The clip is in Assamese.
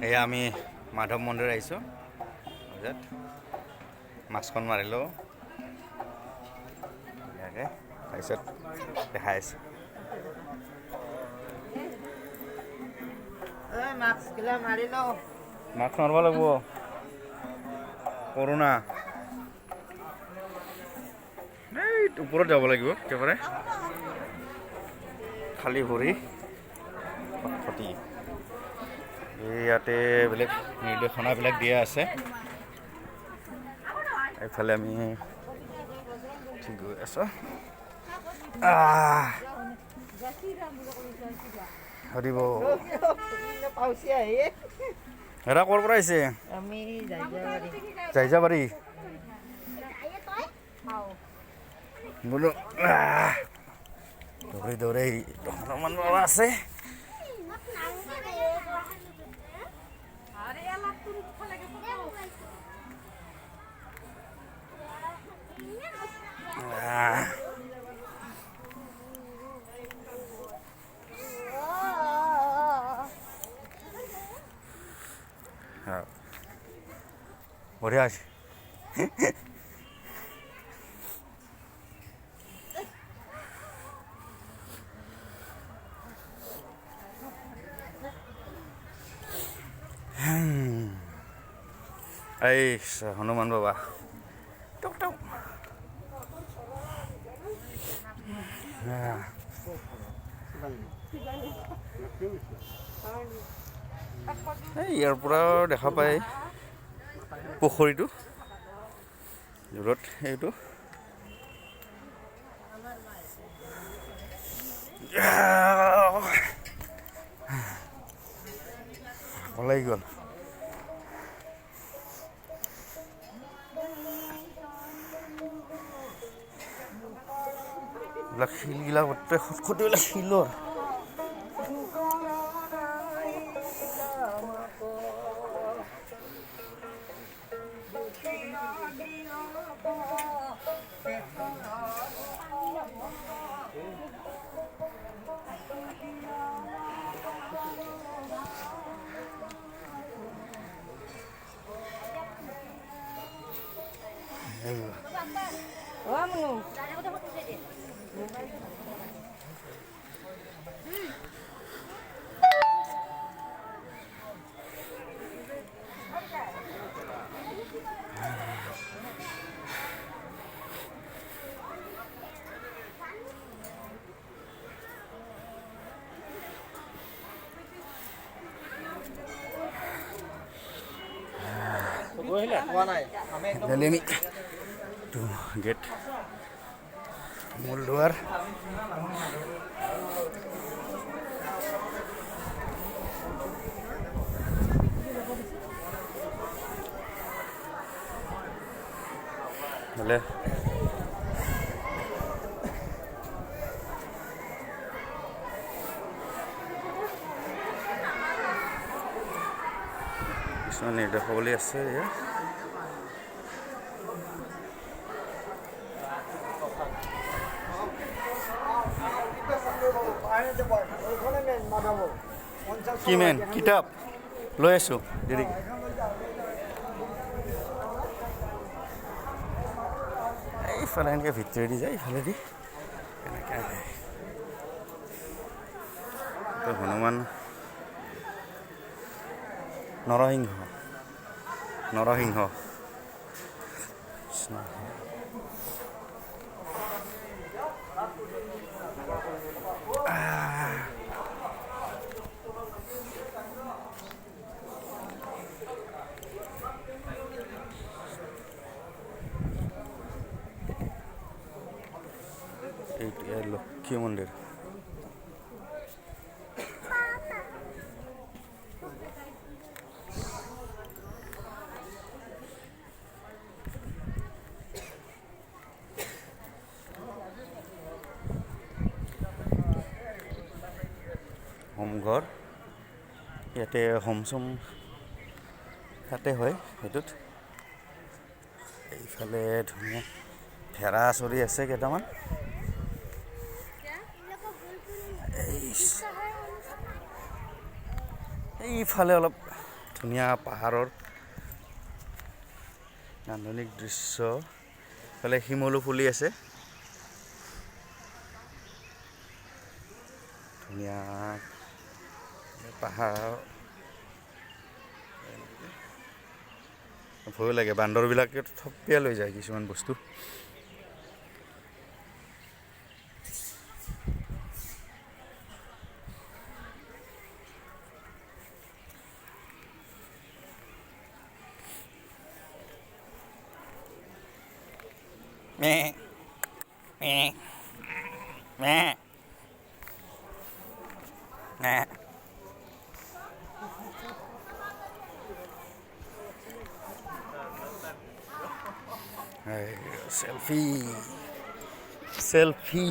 এয়া আমি মাধৱ মন্দিৰ আহিছোঁ। মাস্কখন মাৰিলোঁ ধুনীয়াকৈ, তাৰপিছত দেখাই আছোঁ। মাস্ক মাৰিব লাগিব, কৰোণা। এই ওপৰত যাব লাগিব একেবাৰে, খালী ভৰি খটখটি। ইয়াতে বেলেগ নিৰ্দেশনাবিলাক দিয়া আছে। এইফালে আমি ঠিক গৈ আছোঁ। হৰিব হেৰা ক'ৰ পৰা আহিছে? জাইজাবাৰী বোলো। দৌৰি দৌৰি হনুমান বাবা আছে। বঢ়িয়া আছে। এই হনুমান বাবা টুক টুক। ইয়াৰ পৰা দেখা পায় পুখুৰীটো দূৰত। এইটো ওলাই গ'ল। এইবিলাক শিলগিলা গোটেই খটখটিবিলাক শিলৰ। গেট মূল দুৱাৰ। কিছুমান নিৰ্দেশাৱলী আছে ইয়াত। কি মেন কিতাপ লৈ আছোঁ দেৰি। এইফালে এনেকৈ ভিতৰেদি যায়, ইফালেদি এনেকৈ আহে। হনুমান নৰসিংহ নৰসিংহ এইটো লক্ষ্মী মন্দিৰ। হোমঘৰ ইয়াতে হোম চোম তাতে হয় সেইটোত। এইফালে ধুনীয়া ভেড়া চৰি আছে কেইটামান। এইফালে অলপ ধুনীয়া পাহাৰৰ নান্দনিক দৃশ্য। ইফালে শিমলু ফুলি আছে, ধুনীয়া পাহাৰ। ভয় লাগে, বান্দৰবিলাকে থপিয়াই লৈ যায় কিছুমান বস্তু। মে মে মে মে সেলফি সেলফি